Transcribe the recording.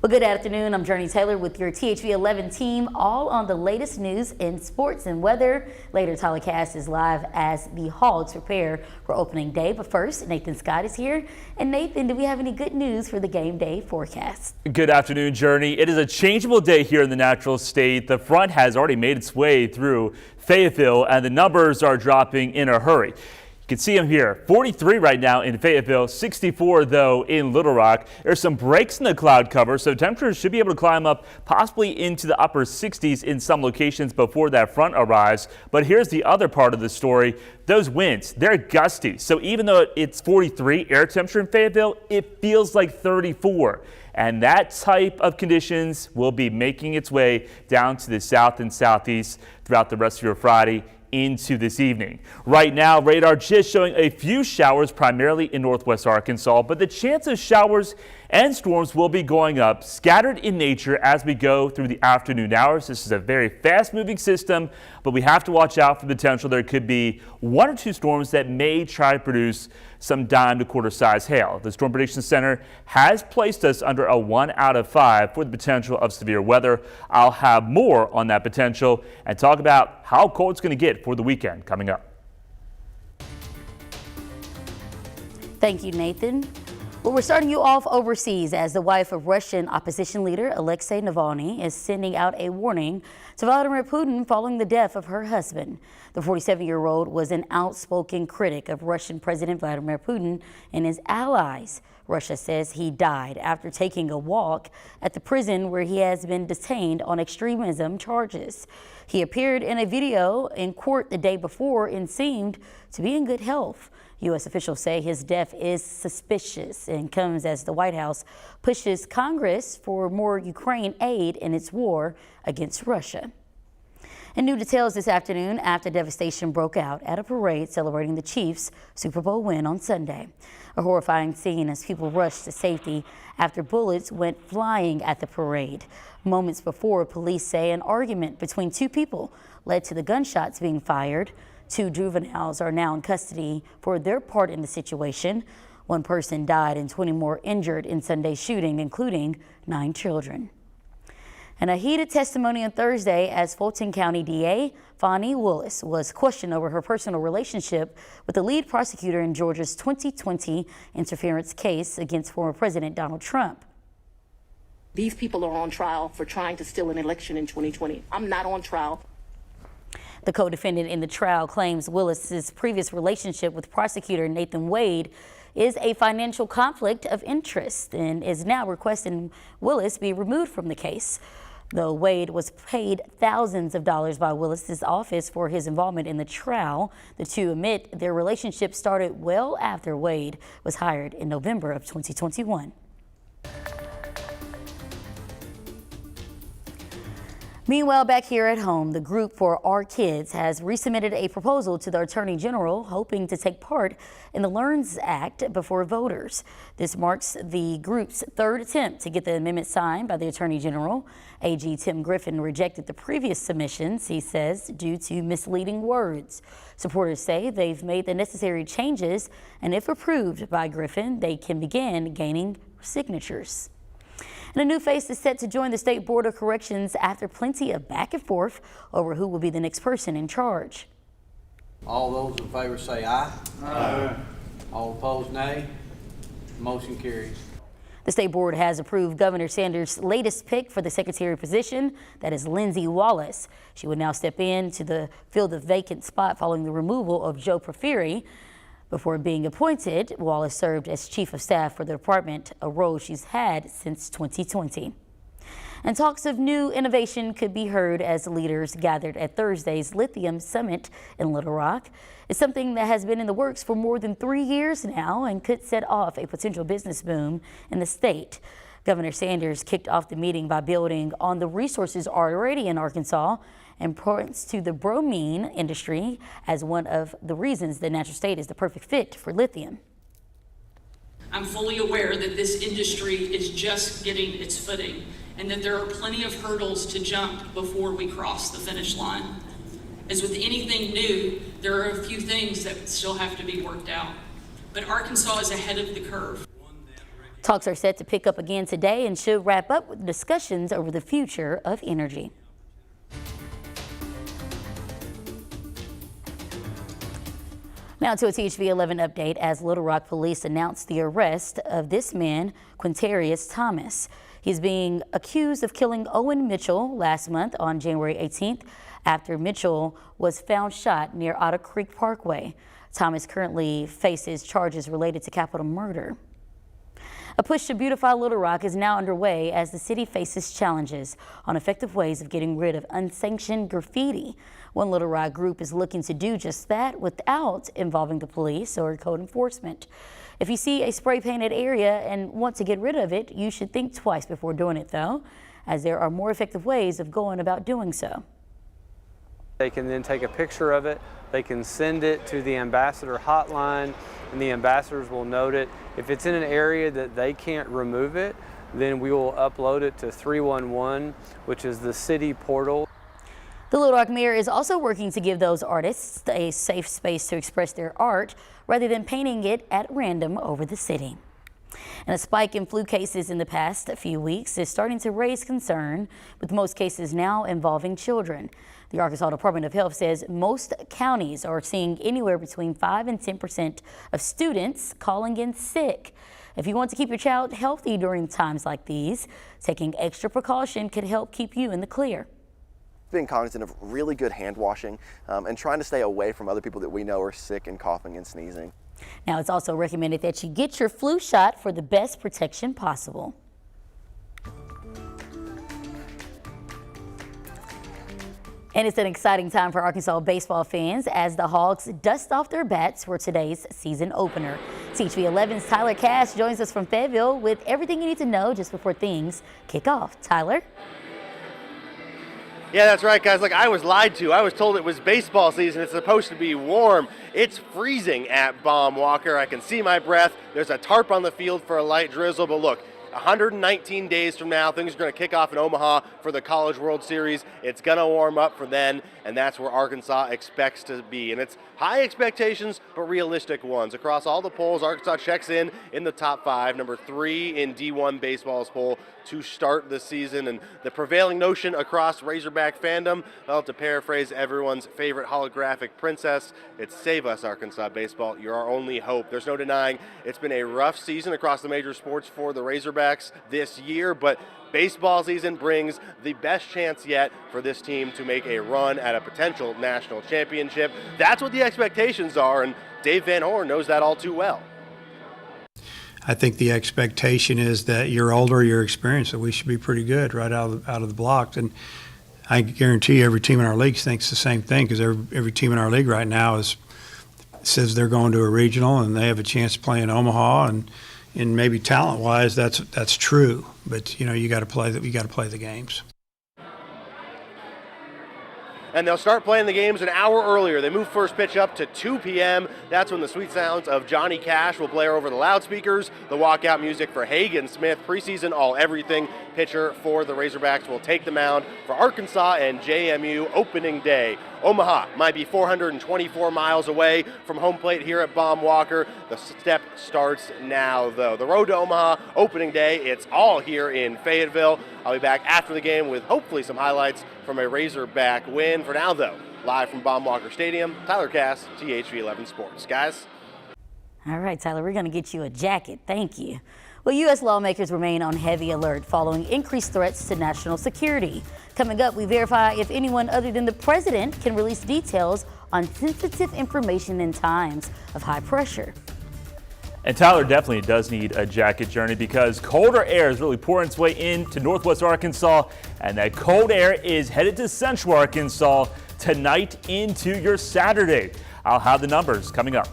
Well, good afternoon. I'm Jurnee Taylor with your THV 11 team, all on the latest news in sports and weather. Later telecast is live as the Hogs prepare for opening day. But first, Nathan Scott is here. And Nathan, do we have any good news for the game day forecast? Good afternoon, Jurnee. It is a changeable day here in the Natural State. The front has already made its way through Fayetteville, and the numbers are dropping in a hurry. You can see them here, 43 right now in Fayetteville, 64 though in Little Rock. There's some breaks in the cloud cover, so temperatures should be able to climb up possibly into the upper 60s in some locations before that front arrives. But here's the other part of the story. Those winds, they're gusty. So even though it's 43 air temperature in Fayetteville, it feels like 34. And that type of conditions will be making its way down to the south and southeast throughout the rest of your Friday into this evening. Right now, radar just showing a few showers primarily in northwest Arkansas, but the chance of showers and storms will be going up, scattered in nature as we go through the afternoon hours. This is a very fast moving system, but we have to watch out for the potential there could be one or two storms that may try to produce some dime to quarter size hail. The Storm Prediction Center has placed us under a 1 out of 5 for the potential of severe weather. I'll have more on that potential and talk about how cold it's going to get for the weekend coming up. Thank you, Nathan. Well, we're starting you off overseas as the wife of Russian opposition leader Alexei Navalny is sending out a warning to Vladimir Putin following the death of her husband. The 47-year-old was an outspoken critic of Russian President Vladimir Putin and his allies. Russia says he died after taking a walk at the prison where he has been detained on extremism charges. He appeared in a video in court the day before and seemed to be in good health. U.S. officials say his death is suspicious and comes as the White House pushes Congress for more Ukraine aid in its war against Russia. And new details this afternoon after devastation broke out at a parade celebrating the Chiefs' Super Bowl win on Sunday. A horrifying scene as people rushed to safety after bullets went flying at the parade. Moments before, police say an argument between two people led to the gunshots being fired. 2 juveniles are now in custody for their part in the situation. 1 person died and 20 more injured in Sunday's shooting, including 9 children. And a heated testimony on Thursday as Fulton County DA Fani Willis was questioned over her personal relationship with the lead prosecutor in Georgia's 2020 interference case against former President Donald Trump. These people are on trial for trying to steal an election in 2020. I'm not on trial. The co-defendant in the trial claims Willis's previous relationship with prosecutor Nathan Wade is a financial conflict of interest and is now requesting Willis be removed from the case. Though Wade was paid thousands of dollars by Willis's office for his involvement in the trial, the two admit their relationship started well after Wade was hired in November of 2021. Meanwhile, back here at home, the group for Our Kids has resubmitted a proposal to the Attorney General hoping to take part in the LEARNS Act before voters. This marks the group's 3rd attempt to get the amendment signed by the Attorney General. AG Tim Griffin rejected the previous submissions, he says, due to misleading words. Supporters say they've made the necessary changes, and if approved by Griffin, they can begin gaining signatures. And a new face is set to join the State Board of Corrections after plenty of back and forth over who will be the next person in charge. All those in favor say aye. Aye. All opposed, nay. Motion carries. The State Board has approved Governor Sanders' latest pick for the secretary position, that is Lindsey Wallace. She would now step in to fill the vacant spot following the removal of Joe Porfiry. Before being appointed, Wallace served as chief of staff for the department, a role she's had since 2020. And talks of new innovation could be heard as leaders gathered at Thursday's Lithium Summit in Little Rock. It's something that has been in the works for more than 3 years now and could set off a potential business boom in the state. Governor Sanders kicked off the meeting by building on the resources already in Arkansas and points to the bromine industry as one of the reasons the Natural State is the perfect fit for lithium. I'm fully aware that this industry is just getting its footing and that there are plenty of hurdles to jump before we cross the finish line. As with anything new, there are a few things that still have to be worked out, but Arkansas is ahead of the curve. Talks are set to pick up again today and should wrap up with discussions over the future of energy. Now to a THV 11 update as Little Rock police announced the arrest of this man, Quintarius Thomas. He's being accused of killing Owen Mitchell last month on January 18th after Mitchell was found shot near Otter Creek Parkway. Thomas currently faces charges related to capital murder. A push to beautify Little Rock is now underway as the city faces challenges on effective ways of getting rid of unsanctioned graffiti. One Little Rock group is looking to do just that without involving the police or code enforcement. If you see a spray painted area and want to get rid of it, you should think twice before doing it though, as there are more effective ways of going about doing so. They can then take a picture of it, they can send it to the ambassador hotline, and the ambassadors will note it. If it's in an area that they can't remove it, then we will upload it to 311, which is the city portal. The Little Rock mayor is also working to give those artists a safe space to express their art rather than painting it at random over the city. And a spike in flu cases in the past few weeks is starting to raise concern, with most cases now involving children. The Arkansas Department of Health says most counties are seeing anywhere between 5 and 10% of students calling in sick. If you want to keep your child healthy during times like these, taking extra precaution could help keep you in the clear. Being cognizant of really good hand washing and trying to stay away from other people that we know are sick and coughing and sneezing. Now, it's also recommended that you get your flu shot for the best protection possible. And it's an exciting time for Arkansas baseball fans as the Hogs dust off their bats for today's season opener. THV 11's Tyler Cash joins us from Fayetteville with everything you need to know just before things kick off. Tyler? Yeah, that's right, guys. Like, I was lied to. I was told it was baseball season. It's supposed to be warm. It's freezing at Baum Walker. I can see my breath. There's a tarp on the field for a light drizzle, but look, 119 days from now, things are going to kick off in Omaha for the College World Series. It's going to warm up for then, and that's where Arkansas expects to be. And it's high expectations, but realistic ones. Across all the polls, Arkansas checks in the top 5, number 3 in D1 baseball's poll to start the season. And the prevailing notion across Razorback fandom, well, to paraphrase everyone's favorite holographic princess, it's save us, Arkansas baseball. You're our only hope. There's no denying it's been a rough season across the major sports for the Razorbacks this year, but baseball season brings the best chance yet for this team to make a run at a potential national championship. That's what the expectations are, and Dave Van Horn knows that all too well. I think the expectation is that you're older, you're experienced, so we should be pretty good right out of the blocks. And I guarantee you every team in our league thinks the same thing, because every team in our league right now says they're going to a regional and they have a chance to play in Omaha, and maybe talent-wise that's true. But you got to play the games. And they'll start playing the games an hour earlier. They move first pitch up to 2 p.m. That's when the sweet sounds of Johnny Cash will blare over the loudspeakers. The walkout music for Hagen Smith, preseason all-everything pitcher for the Razorbacks, will take the mound for Arkansas and JMU opening day. Omaha might be 424 miles away from home plate here at Baum Walker. The step starts now, though. The road to Omaha opening day, it's all here in Fayetteville. I'll be back after the game with hopefully some highlights from a Razorback win. For now, though, live from Baum Walker Stadium, Tyler Cass, THV 11 Sports. Guys? All right, Tyler, we're going to get you a jacket. Thank you. Well, U.S. lawmakers remain on heavy alert following increased threats to national security. Coming up, we verify if anyone other than the president can release details on sensitive information in times of high pressure. And Tyler definitely does need a jacket, Jurnee, because colder air is really pouring its way into northwest Arkansas, and that cold air is headed to central Arkansas tonight into your Saturday. I'll have the numbers coming up.